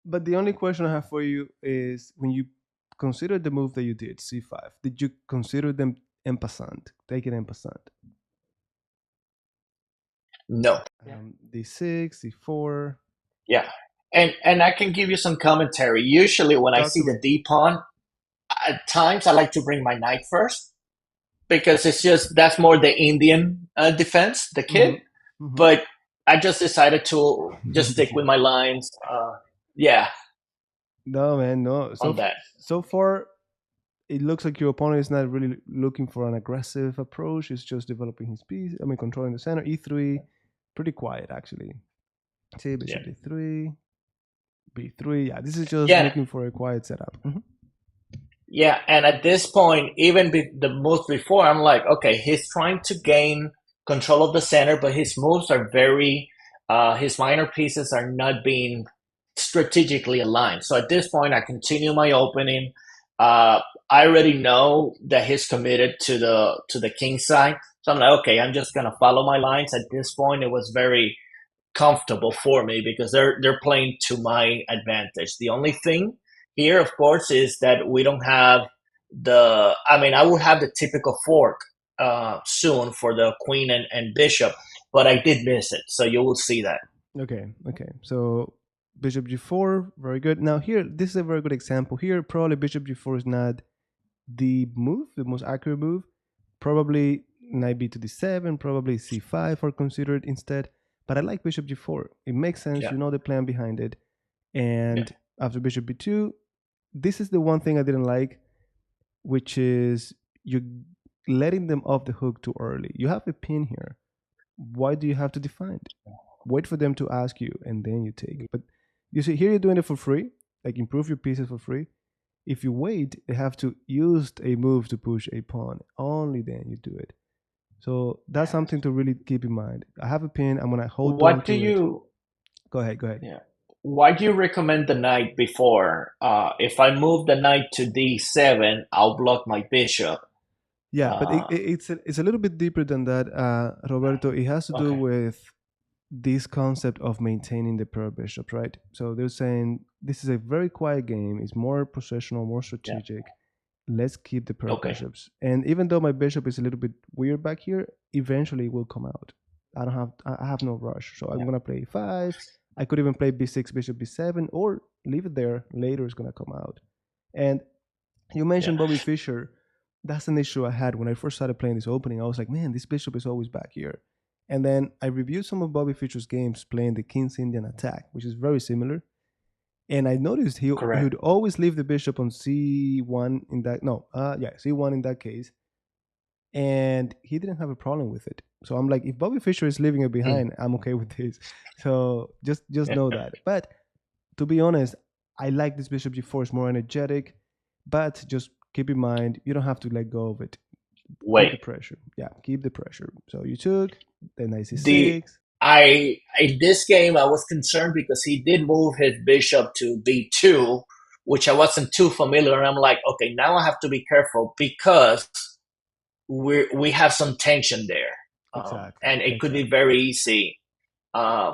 But the only question I have for you is when you consider the move that you did, c5, did you consider them en passant, take it en passant? No. D6, d4. Yeah. And I can give you some commentary. Usually when I Talk see to the me. D pawn, at times I like to bring my knight first because it's just that's more the Indian defense, the Mm-hmm. kid. Mm-hmm. But I just decided to just stick with Yeah. my lines. Yeah, No, man, no. on that. So far, it looks like your opponent is not really looking for an aggressive approach. He's just developing his piece. I mean, controlling the center. E3, pretty quiet actually. See, Yeah, bishop d3, b3. Yeah, this is just yeah, looking for a quiet setup. yeah. And at this point, even the moves before, I'm like, okay, he's trying to gain control of the center, but his moves are very, his minor pieces are not being strategically aligned. So at this point, I continue my opening. I already know that he's committed to the king side, so I'm like, okay, I'm just gonna follow my lines. At this point, it was very comfortable for me because they're playing to my advantage. The only thing here, of course, is that we don't have the. I mean, I would have the typical fork soon for the queen and bishop, but I did miss it, so you will see that. Okay, okay. So bishop g4, very good. Now here, this is a very good example. Here, probably bishop g4 is not the move, the most accurate move. Probably knight b to d7, probably c5 are considered instead. But I like bishop g4. It makes sense. Yeah, You know the plan behind it. yeah, And after bishop b2, this is the one thing I didn't like, which is you're letting them off the hook too early. You have a pin here. Why do you have to define it? Wait for them to ask you and then you take. But you see, here you're doing it for free, like improve your pieces for free. If you wait, they have to use a move to push a pawn. Only then you do it. So that's yeah. something to really keep in mind. I have a pin. I'm gonna hold on What do to it. you? Go ahead. Go ahead. Yeah. Why do you recommend the knight before? If I move the knight to d7, I'll block my bishop. Yeah, but Uh, it's a little bit deeper than that, Roberto. It has to do okay. with this concept of maintaining the pair of bishops, right? So they're saying this is a very quiet game. It's more possessional, more Yeah. strategic. Let's keep the pair of Okay. bishops. And even though my bishop is a little bit weird back here, eventually it will come out. I have no rush. So I'm Yeah. gonna play five. I could even play b6, bishop b7, or leave it there. Later it's gonna come out. And you Yeah. mentioned Bobby Fischer. That's an issue I had when I first started playing this opening. I was like, man, this bishop is always back here. And then I reviewed some of Bobby Fischer's games playing the King's Indian attack, which is very similar. And I noticed he Correct. would always leave the bishop on c1 in that no, yeah, c1 in that case, and he didn't have a problem with it. So I'm like, if Bobby Fischer is leaving it Mm. behind, I'm okay with this. So just Yeah. know that. But to be honest, I like this bishop g4. It's more energetic, but just keep in mind you don't have to let go of it. Keep the Wait. pressure. Yeah, keep the pressure. So you took the knight The c6. I in this game I was concerned because he did move his bishop to b2, which I wasn't too familiar. And I'm like, okay, now I have to be careful because we have some tension there, Exactly, and it could be exactly. very easy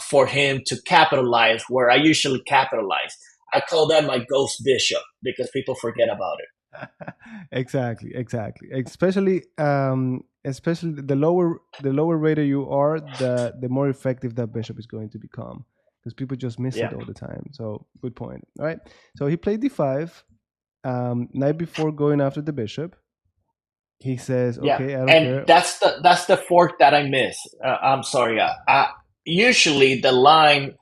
for him to capitalize where I usually capitalize. I call that my ghost bishop because people forget about it. Exactly, exactly. Especially the lower rated you are, the more effective that bishop is going to become, because people just miss it Yeah, all the time. So good point. All right. So he played d5. Night before going after the bishop, he says, yeah, "Okay, I don't and care." that's the fork that I miss. I'm sorry. Usually the line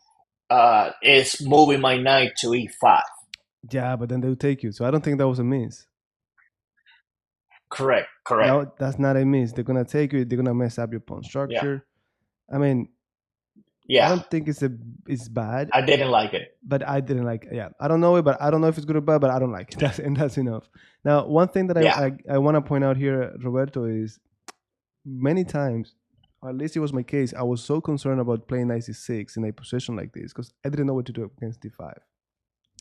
is moving my knight to e5. Yeah, but then they'll take you. So I don't think that was a miss. Correct, correct. No, that's not a miss. They're gonna take you. They're gonna mess up your pawn Yeah, structure. I mean, I yeah. don't think it's bad, I didn't like it. but I didn't like. Yeah, I don't know it, but I don't know if it's good or bad. But I don't like it. That's enough. Now, one thing that Yeah, I want to point out here, Roberto, is many times, or at least it was my case. I was so concerned about playing knight c6 in a position like this because I didn't know what to do against d5.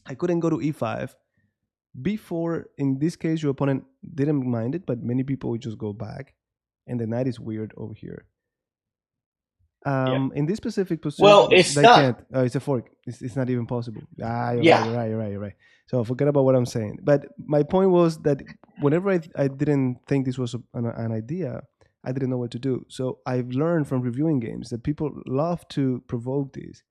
I couldn't go to e5 before. In this case, your opponent didn't mind it, but many people would just go back, and the knight is weird over here. Yeah. In this specific Well, position, it's they not. can't. It's a fork. It's not even possible. Ah, you're right. Yeah. You're right. You're right. You're right. So forget about what I'm saying. But my point was that whenever I didn't think this was an idea, I didn't know what to do. So I've learned from reviewing games that people love to provoke this,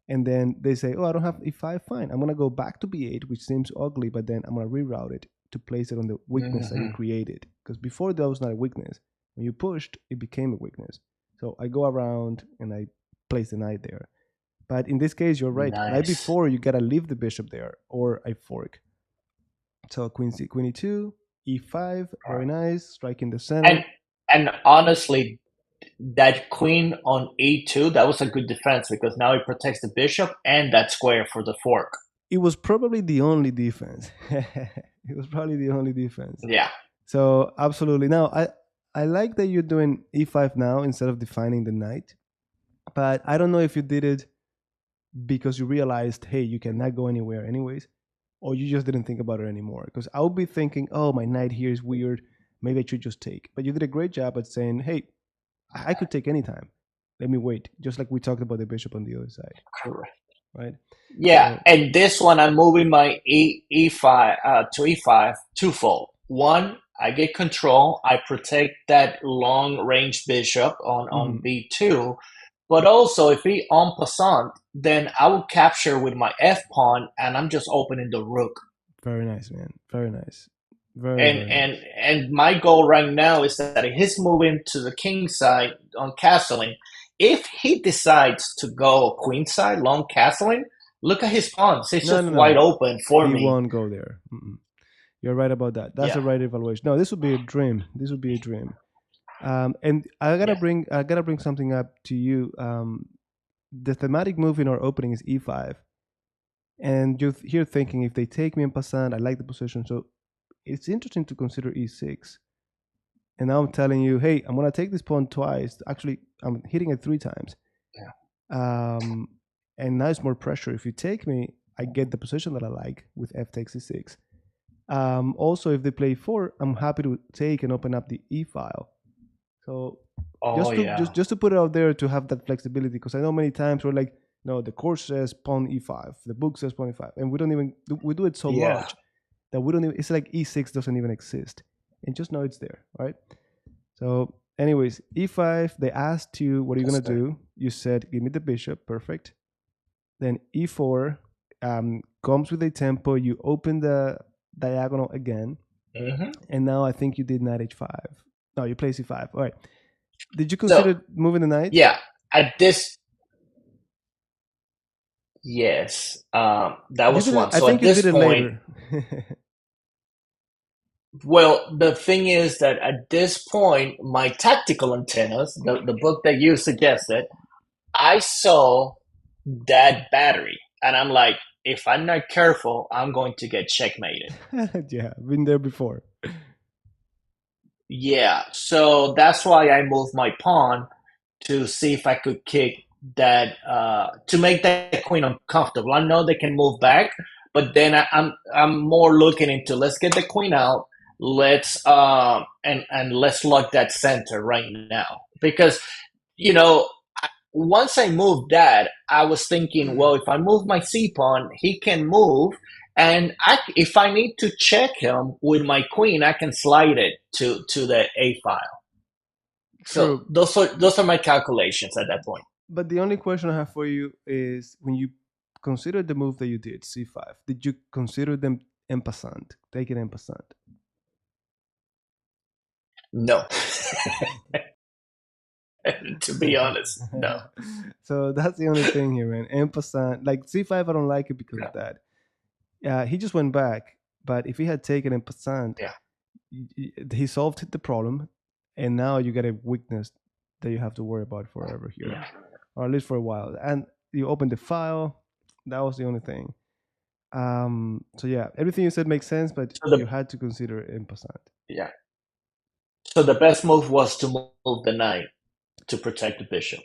and then they say, "Oh, I don't have E5. Fine, I'm gonna go back to B8, which seems ugly, but then I'm gonna reroute it to place it on the weakness that you Hmm. created. Because before that was not a weakness. When you pushed, it became a weakness. So I go around and I place the knight there. But in this case, you're right. Knight Nice. before, you gotta leave the bishop there, or I fork. So queen c, queen e2, e5, very nice. Striking the And center. and honestly, that queen on e2, that was a good defense because now it protects the bishop and that square for the fork. It was probably the only defense. It was probably the only defense. Yeah. So absolutely. Now I like that you're doing e5 now instead of defining the knight. But I don't know if you did it because you realized, hey, you cannot go anywhere anyways, or you just didn't think about it anymore. Because I would be thinking, oh, my knight here is weird. Maybe I should just take. But you did a great job at saying, hey, I could take any time. Let me wait. Just like we talked about the bishop on the other side, Correct. right? Yeah, So, and this one I'm moving my e5 to e5 twofold. One, I get control. I protect that long range bishop on mhm, b2. But also, if he en passant, then I will capture with my f pawn, and I'm just opening the rook. very nice, man. Very nice. Very, And very and nice. and my goal right now is that he's moving to the king side on castling. If he decides to go queen side, long castling, look at his pawns. It's No, just no, wide no. open for He me. won't go there. Mm-mm. You're right about that. That's Yeah, the right evaluation. No, this would be a dream. This would be a dream. And yeah. I gotta bring something up to you. The thematic move in our opening is e5, and you're here thinking if they take me in passant, I like the position. So it's interesting to consider e6. And now I'm telling you, hey, I'm gonna take this pawn twice. Actually, I'm hitting it 3 times. Yeah. Um, and now it's more pressure. If you take me, I get the position that I like with f takes e6. Also, if they play four, I'm happy to take and open up the e file. So Oh yeah, just to put it out there to have that flexibility, because I know many times we're like, no, the course says pawn e5, the book says pawn e5, and we don't even we do it so yeah. large that we don't even. It's like e6 doesn't even exist, and just know it's there, right? So, anyways, e5. They asked you, what are you That's gonna good. do? You said, give me the bishop, perfect. Then e4 comes with a tempo. You open the diagonal again, Hmm. and now I think you did knight h5. No, you play c5. All right. Did you So consider moving the knight? yeah, at this, yes, that You was did it. one. I So think at you this did it point, later. well, the thing is that at this point, my tactical antennas, the book that you suggested, I saw that battery, and I'm like, if I'm not careful, I'm going to get checkmated. Yeah, been there before. Yeah, so that's why I moved my pawn to see if I could kick that to make that queen uncomfortable. I know they can move back, but then I'm more looking into let's get the queen out. Let's and let's lock that center right now because you know once I moved that, I was thinking, well, if I move my c pawn, he can move, and if I need to check him with my queen, I can slide it to the a file. So True. those are my calculations at that point. But the only question I have for you is when you consider the move that you did, c5, did you consider them en passant, take it en passant? No, to be honest, no. So that's the only thing here, man. En passant, like c5, I don't like it because Yeah, of that. He just went back, but if he had taken en passant, yeah, he solved the problem, and now you get a weakness that you have to worry about forever here, yeah. or at least for a while. And you open the file. That was the only thing. So yeah, everything you said makes sense, but So you the had to consider en passant. yeah. So the best move was to move the knight to protect the bishop.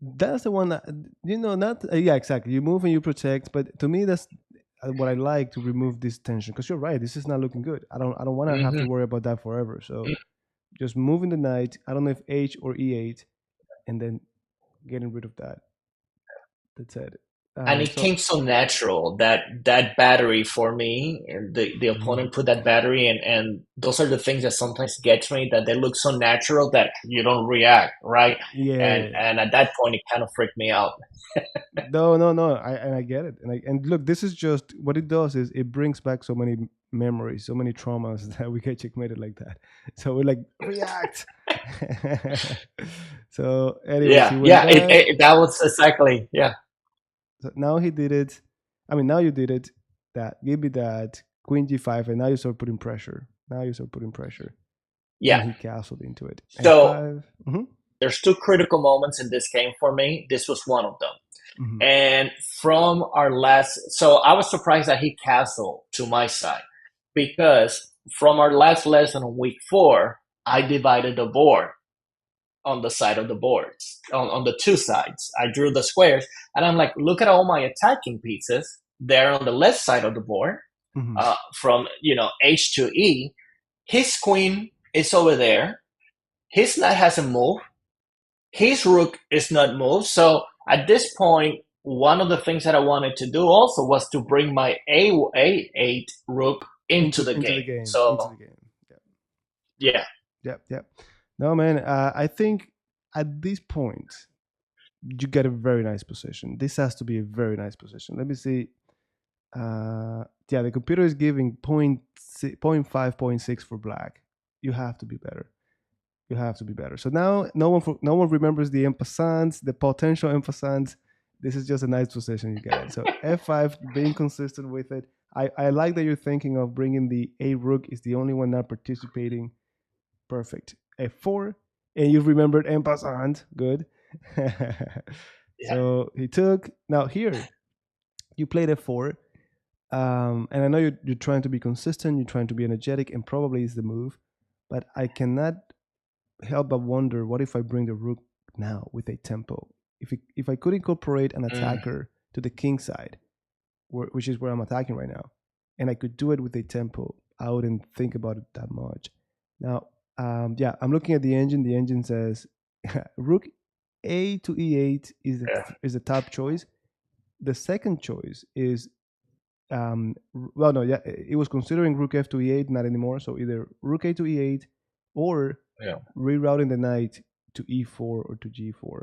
That's the one that not yeah, exactly. You move and you protect, but to me that's what I like to remove this tension. Because you're right, this is not looking good. I don't want to have to Hmm. worry about that forever. So just moving the knight. I don't know if h or e8, and then getting rid of that. That's it. And it So came so natural that that battery for me, and the mhm. opponent put that battery, and those are the things that sometimes gets me, that they look so natural that you don't react, right? Yeah. And at that point, it kind of freaked me out. No, no, no. I get it. And look, this is just what it does is it brings back so many memories, so many traumas that we get checkmated like that. So we're like react. So, anyways, he Yeah, went yeah, back. that was exactly, yeah, So now he did it. I mean, now you did it. That give me that Queen G5, and now you start putting pressure. Now you start putting pressure, and yeah. he castled into it. So F5. Mm-hmm. there's two critical moments in this game for me. This was one of them. Mm-hmm. And from our last, so I was surprised that he castled to my side, because from our last lesson on week 4, I divided the board on the side of the boards, on the two sides. I drew the squares, and I'm like, look at all my attacking pieces. They're on the left side of the board, Mm-hmm. from H to E. His queen is over there. His knight hasn't moved. His rook is not moved. So at this point, one of the things that I wanted to do also was to bring my A8 rook into the Into the game. game. Into So the game. Yeah. yeah, Yep. Yep. No, man. I think at this point you get a very nice position. This has to be a very nice position. Let me see. Yeah, the computer is giving point 5, point 6 for black. You have to be better. You have to be better. So now no one remembers the emphasis, the potential emphasis. This is just a nice position you got. So F5, being consistent with it. I like that you're thinking of bringing the A rook is the only one not participating. Perfect. F4, and you remembered emphasis. Good. yeah. So he took. Now here you played F4. And I know you're trying to be consistent, you're trying to be energetic, and probably is the move. But I cannot help but wonder, what if I bring the rook now with a tempo? If I could incorporate an Mm, attacker to the king side, which is where I'm attacking right now, and I could do it with a tempo, I wouldn't think about it that much. Now, yeah, I'm looking at the engine. The engine says rook A to E8 yeah, is the top choice. The second choice is well, no, yeah, it was considering rook f to e8, not anymore. So either rook a to e8 or yeah, rerouting the knight to e4 or to g4.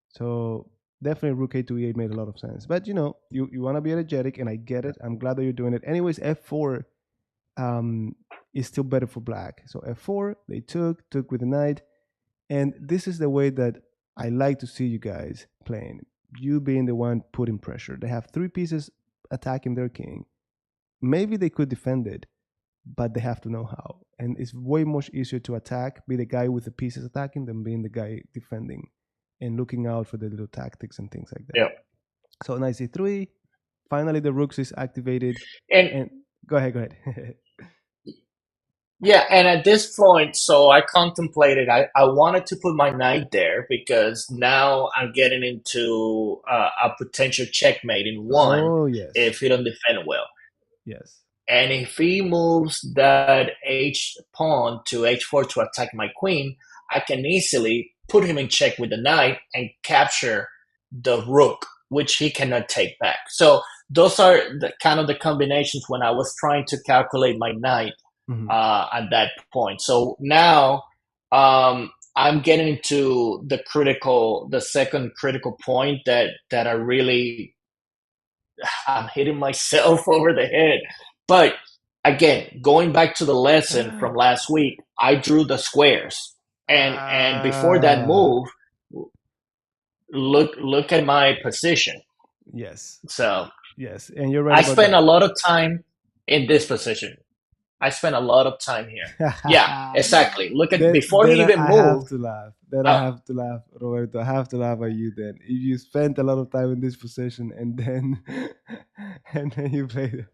So definitely rook a to e8 made a lot of sense. But you want to be energetic, and I get it. I'm glad that you're doing it. Anyways, f4 um, is still better for black. So f4, they took with the knight, and this is the way that I like to see you guys playing. You being the one putting pressure. They have three pieces attacking their king. Maybe they could defend it, but they have to know how. And it's way much easier to attack, be the guy with the pieces attacking, than being the guy defending and looking out for the little tactics and things like that. yeah. So knight c3. Finally, the rooks is activated. And And go ahead, go ahead. yeah, and at this point, so I contemplated, I wanted to put my knight there, because now I'm getting into a potential checkmate in one Oh yes, if he don't defend well. yes. And if he moves that H pawn to H4 to attack my queen, I can easily put him in check with the knight and capture the rook, which he cannot take back. So those are the kind of the combinations when I was trying to calculate my knight Hmm. at that point. So now I'm getting to the second critical point that I really, I'm hitting myself over the head. But again, going back to the lesson from last week, I drew the squares, and before that Ah, move, look at my position. yes, So yes, and you're right I about spent a that. lot of time in this position. I spent a lot of time here. Yeah, exactly. Look at before he then even I have moved. to laugh. Then I Uh, have to laugh, Roberto. I have to laugh at you. Then if you spent a lot of time in this position, and then and then you played.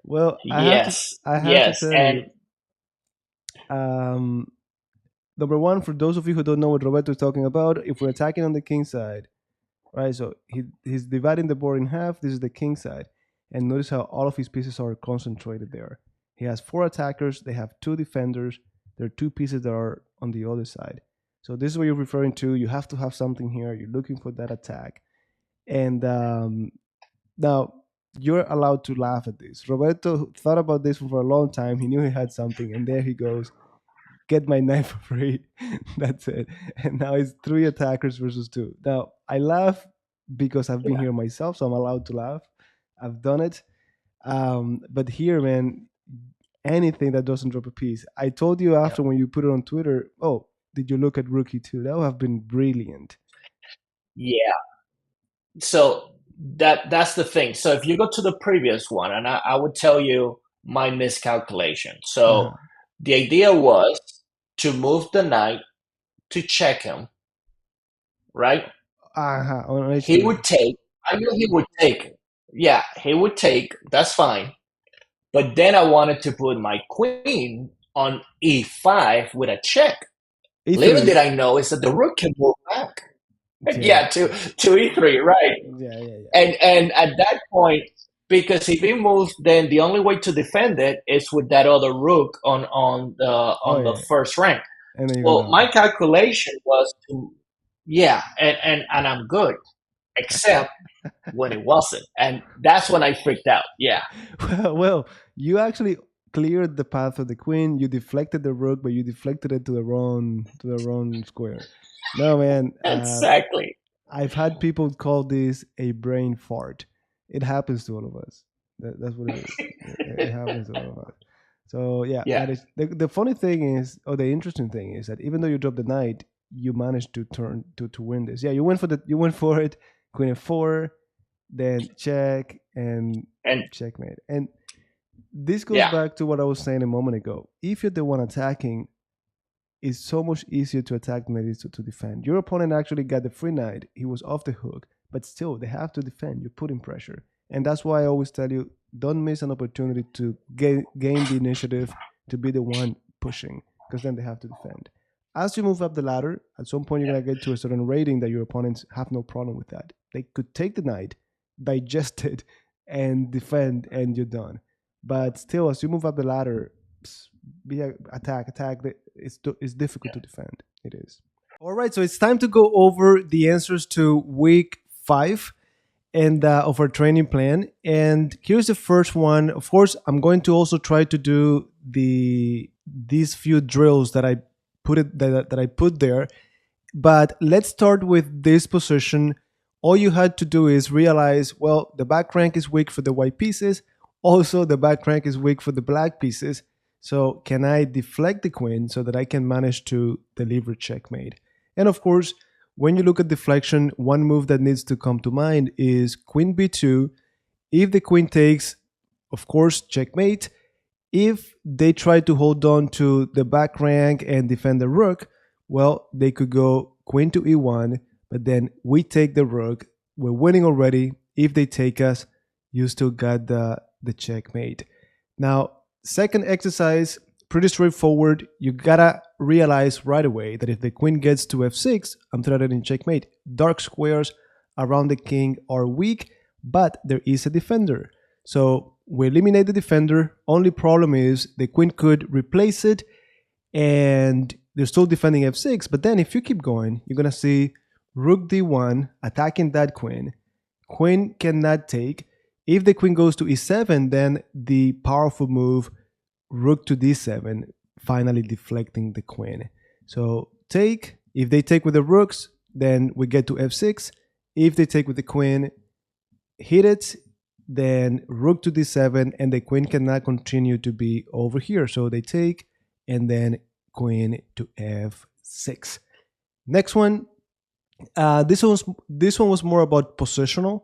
Well, yes, I have to yes, tell and you. Um, Number one, for those of you who don't know what Roberto is talking about, if we're attacking on the king side, right? So he's dividing the board in half. This is the king side, and notice how all of his pieces are concentrated there. He has four attackers. They have two defenders. There are two pieces that are on the other side. So this is what you're referring to. You have to have something here. You're looking for that attack. And now you're allowed to laugh at this. Roberto thought about this for a long time. He knew he had something, and there he goes, get my knife for free. That's it. And now it's three attackers versus two. Now I laugh because I've been Yeah, here myself, so I'm allowed to laugh. I've done it. But here, man, anything that doesn't drop a piece. I told you yeah, after when you put it on Twitter, oh, did you look at Rookie too? That would have been brilliant. yeah. So that's the thing. So if you go to the previous one, and I would tell you my miscalculation. So Uh-huh. the idea was to move the knight to check him, right? Uh-huh. On He would H3. take. I knew he would take. Yeah, he would take. That's fine. But then I wanted to put my queen on e5 with a check. Little E3. did I know is that the rook can move back. Yeah. Yeah, to e3, right? Yeah, yeah, yeah. And at that point, because if he moves, then the only way to defend it is with that other rook Oh on the yeah. first rank. And then you're Well, gonna my win. calculation was to, yeah, and I'm good, except when it wasn't, and that's when I freaked out. Yeah, Well, you actually cleared the path of the queen. You deflected the rook, but you deflected it to the wrong square. No, man. exactly. I've had people call this a brain fart. It happens to all of us. That's what it is. It happens to all of us. So yeah, Yeah, that is the funny thing is, or the interesting thing is that even though you drop the knight, you managed to turn to win this. Yeah, you went for it, queen f4, then check and and checkmate. And this goes yeah, back to what I was saying a moment ago. If you're the one attacking, it's so much easier to attack than it is to defend. Your opponent actually got the free knight. He was off the hook, but still, they have to defend. You're putting pressure. And that's why I always tell you don't miss an opportunity to gain the initiative, to be the one pushing, because then they have to defend. As you move up the ladder, at some point, you're yeah, going to get to a certain rating that your opponents have no problem with that. They could take the knight, digest it, and defend, and you're done. But still, as you move up the ladder, be attack. It's difficult yeah. to defend. It is. All right, so it's time to go over the answers to week 5 and of our training plan. And here's the first one. Of course, I'm going to also try to do these few drills that I put there. But let's start with this position. All you had to do is realize, well, the back rank is weak for the white pieces. Also, the back rank is weak for the black pieces. So can I deflect the queen so that I can manage to deliver checkmate? And of course, when you look at deflection, one move that needs to come to mind is queen b2. If the queen takes, of course, checkmate. If they try to hold on to the back rank and defend the rook, well, they could go queen to e1, but then we take the rook. We're winning already. If they take us, you still got the checkmate. Now, second exercise, pretty straightforward. You gotta realize right away that if the queen gets to f6, I'm threatening checkmate. Dark squares around the king are weak, but there is a defender. So we eliminate the defender. Only problem is the queen could replace it and they're still defending f6. But then if you keep going, you're going to see rook d1 attacking that queen. Queen cannot take. If the queen goes to e7, then the powerful move rook to d7, finally deflecting the queen. So take. If they take with the rooks, then we get to f6. If they take with the queen, hit it, then rook to d7, and the queen cannot continue to be over here. So they take, and then queen to f6. Next one, this one was more about positional,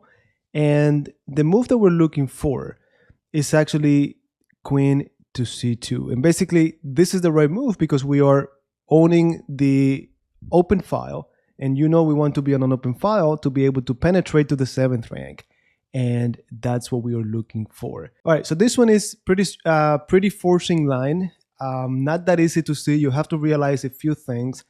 and the move that we're looking for is actually queen to c2. And basically, this is the right move because we are owning the open file, and you know we want to be on an open file to be able to penetrate to the 7th rank, and that's what we are looking for. All right, so this one is pretty forcing line. Not that easy to see. You have to realize a few things.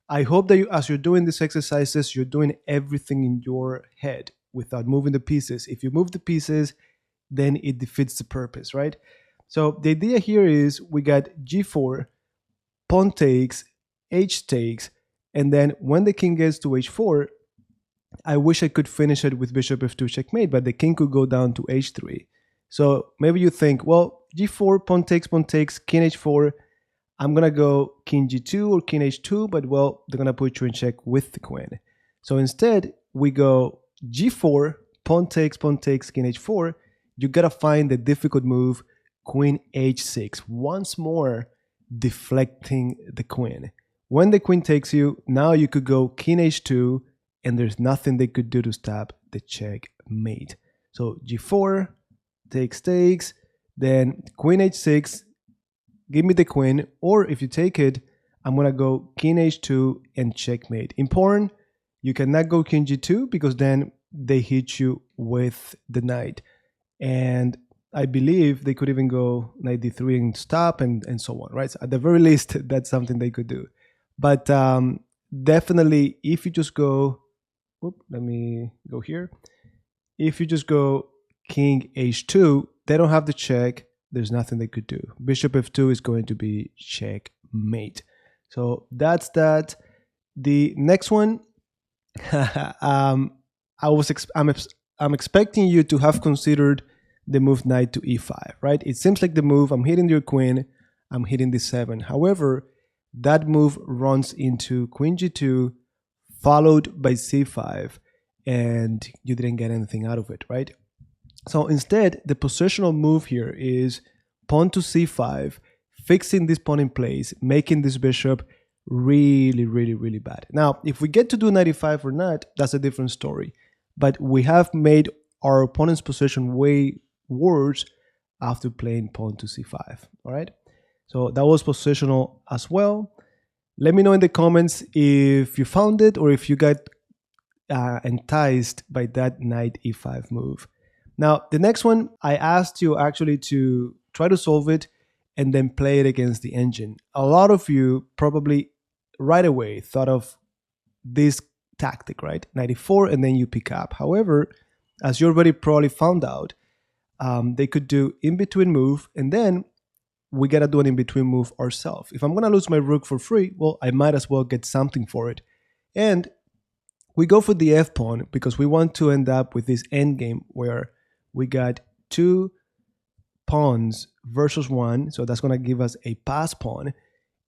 I hope that as you're doing these exercises, you're doing everything in your head without moving the pieces. If you move the pieces, then it defeats the purpose, right? So the idea here is we got g4, pawn takes, h takes, And then when the king gets to h4, I wish I could finish it with bishop f2 checkmate, but the king could go down to h3. So maybe you think, well, g4, pawn takes, king h4. I'm going to go king g2 or king h2, but well, they're going to put you in check with the queen. So instead, we go g4, pawn takes, king h4. You got to find the difficult move, queen h6. Once more, deflecting the queen. When the queen takes you, now you could go king h2, and there's nothing they could do to stop the checkmate. So g4, takes, then queen h6, give me the queen, or if you take it, I'm gonna go king h2 and checkmate. Important, you cannot go king g2 because then they hit you with the knight. And I believe they could even go knight d3 and stop and so on, right? So at the very least, that's something they could do. But definitely, if you just go, let me go here. If you just go king h2, they don't have the check. There's nothing they could do. Bishop f2 is going to be checkmate. So that's that. The next one, I'm expecting you to have considered the move knight to e5, right? It seems like the move, I'm hitting your queen, I'm hitting d7. However, that move runs into queen g2, followed by c5, and you didn't get anything out of it, right? So instead, the positional move here is pawn to c5, fixing this pawn in place, making this bishop really, really, really bad. Now, if we get to do knight e5 or not, that's a different story. But we have made our opponent's position way worse after playing pawn to c5, all right? So that was positional as well. Let me know in the comments if you found it or if you got enticed by that knight e5 move. Now, the next one, I asked you actually to try to solve it and then play it against the engine. A lot of you probably right away thought of this tactic, right? Knight e4, and then you pick up. However, as you already probably found out, they could do in-between move, and then we gotta do an in-between move ourselves. If I'm gonna lose my rook for free, well, I might as well get something for it. And we go for the f pawn because we want to end up with this endgame where we got two pawns versus one. So that's going to give us a pass pawn,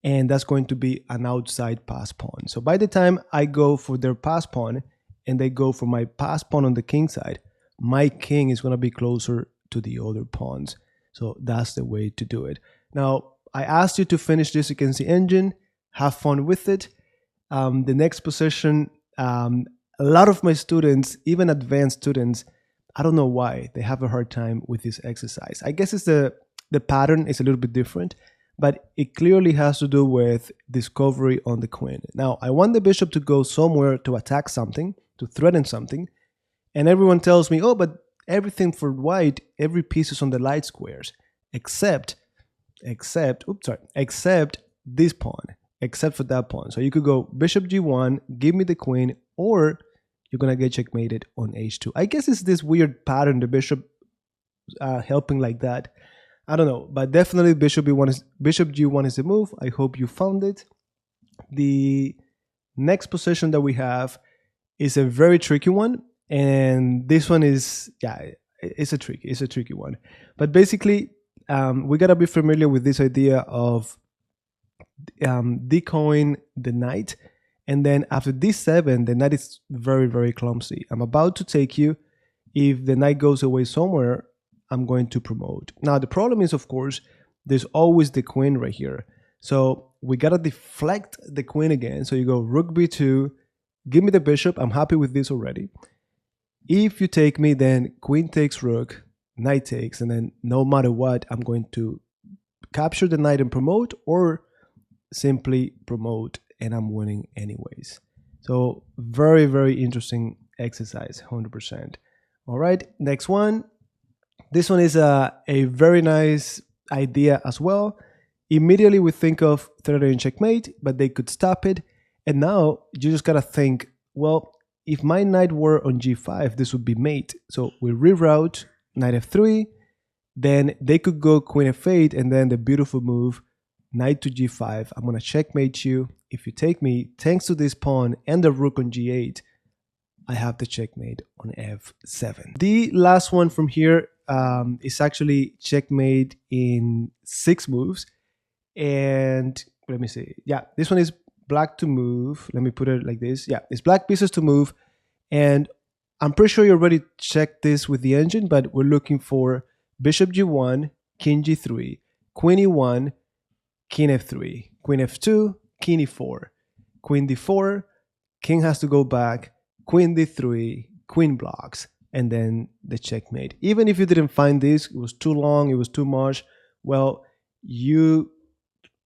and that's going to be an outside pass pawn. So by the time I go for their pass pawn and they go for my pass pawn on the king side, my king is going to be closer to the other pawns. So that's the way to do it. Now, I asked you to finish this against the engine. Have fun with it. The next position, a lot of my students, even advanced students, I don't know why they have a hard time with this exercise. I guess it's the pattern is a little bit different, but it clearly has to do with discovery on the queen. Now, I want the bishop to go somewhere to attack something, to threaten something, and everyone tells me, oh, but everything for white, every piece is on the light squares, except this pawn, except for that pawn. So you could go bishop g1, give me the queen, or you're gonna get checkmated on h2. I guess it's this weird pattern, the bishop helping like that. I don't know, but definitely bishop g1 is the move. I hope you found it. The next position that we have is a very tricky one, and this one is it's a tricky one. But basically, we gotta be familiar with this idea of decoying the knight, and then after d7, the knight is very, very clumsy. I'm about to take you. If the knight goes away somewhere, I'm going to promote. Now, the problem is, of course, there's always the queen right here. So we gotta deflect the queen again. So you go rook b2, give me the bishop. I'm happy with this already. If you take me, then queen takes rook, knight takes, and then no matter what, I'm going to capture the knight and promote, or simply promote, and I'm winning anyways. So very, very interesting exercise, 100%. All right, next one. This one is a very nice idea as well. Immediately we think of threatening checkmate, but they could stop it. And now you just gotta think, well, if my knight were on g5, this would be mate. So we reroute knight f3, then they could go queen f8, and then the beautiful move, knight to g5. I'm going to checkmate you. If you take me, thanks to this pawn and the rook on g8, I have the checkmate on f7. The last one from here is actually checkmate in 6 moves. And let me see. Yeah, this one is black to move. Let me put it like this. Yeah, it's black pieces to move. And I'm pretty sure you already checked this with the engine, but we're looking for bishop g1, king g3, queen e1, king f3, queen f2, king e4, queen d4, king has to go back, queen d3, queen blocks, and then the checkmate. Even if you didn't find this, it was too long, it was too much, well, you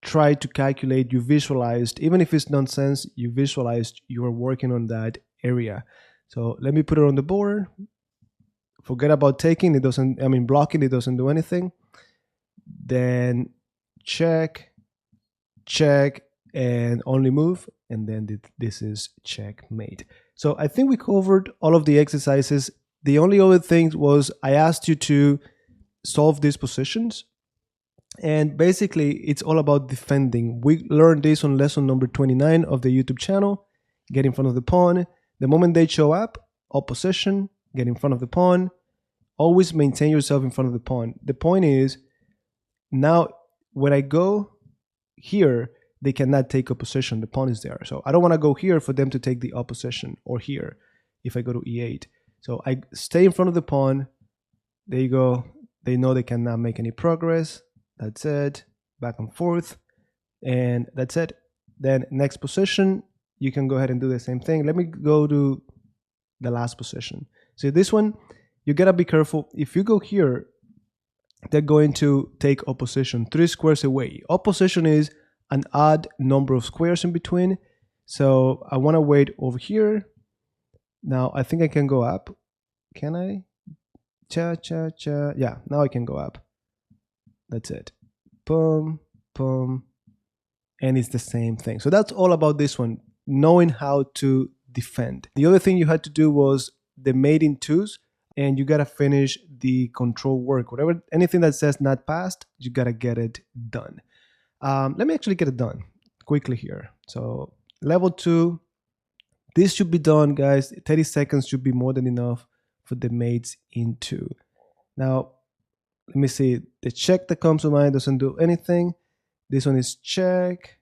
tried to calculate, you visualized, even if it's nonsense, you visualized you are working on that area. So let me put it on the board. Forget about taking, it doesn't, I mean, blocking, it doesn't do anything. Then check, check, and only move, and then this is checkmate. So I think we covered all of the exercises. The only other thing was I asked you to solve these positions, and basically it's all about defending. We learned this on lesson number 29 of the YouTube channel. Get in front of the pawn. The moment they show up, opposition, get in front of the pawn. Always maintain yourself in front of the pawn. The point is, now when I go here, they cannot take a position. The pawn is there. So I don't want to go here for them to take the opposition, or here if I go to e8. So I stay in front of the pawn. There you go. They know they cannot make any progress. That's it. Back and forth. And that's it. Then next position, you can go ahead and do the same thing. Let me go to the last position. So this one, you gotta be careful. If you go here, they're going to take opposition 3 squares away. Opposition is an odd number of squares in between. So I want to wait over here. Now I think I can go up. Can I? Cha, cha, cha. Yeah, now I can go up. That's it. Boom, boom. And it's the same thing. So that's all about this one, knowing how to defend. The other thing you had to do was the mate in twos, and you got to finish the control work. Whatever, anything that says not passed, you got to get it done. Let me actually get it done quickly here. So level 2, this should be done, guys. 30 seconds should be more than enough for the mates in 2. Now, let me see. The check that comes to mind doesn't do anything. This one is check.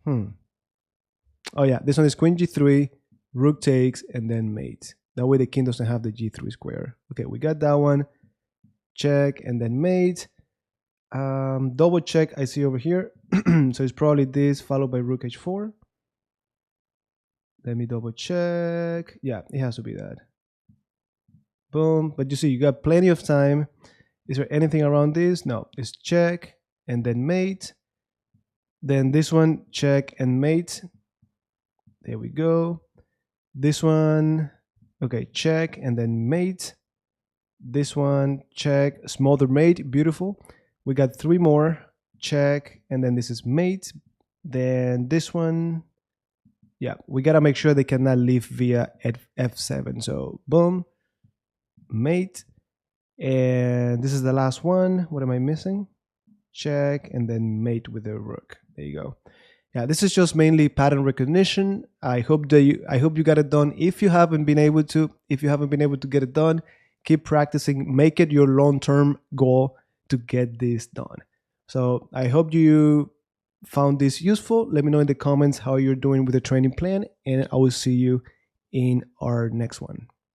Oh yeah, this one is queen g3, rook takes, and then mate. That way the king doesn't have the g3 square. Okay, we got that one. Check, and then mate. Double check I see over here. So it's probably this followed by rook h4. Let me double check. Yeah, it has to be that. Boom. But you see, you got plenty of time. Is there anything around this? No, it's check and then mate. Then this one, check and mate. There we go. This one, okay, check and then mate. This one, check, smother mate, beautiful. We got 3 more, check, and then this is mate. Then this one, yeah, we gotta make sure they cannot leave via f7. So boom, mate. And this is the last one. What am I missing? Check, and then mate with the rook. There you go. Yeah, this is just mainly pattern recognition. I hope you got it done. If you haven't been able to get it done, keep practicing. Make it your long-term goal to get this done. So I hope you found this useful. Let me know in the comments how you're doing with the training plan, and I will see you in our next one.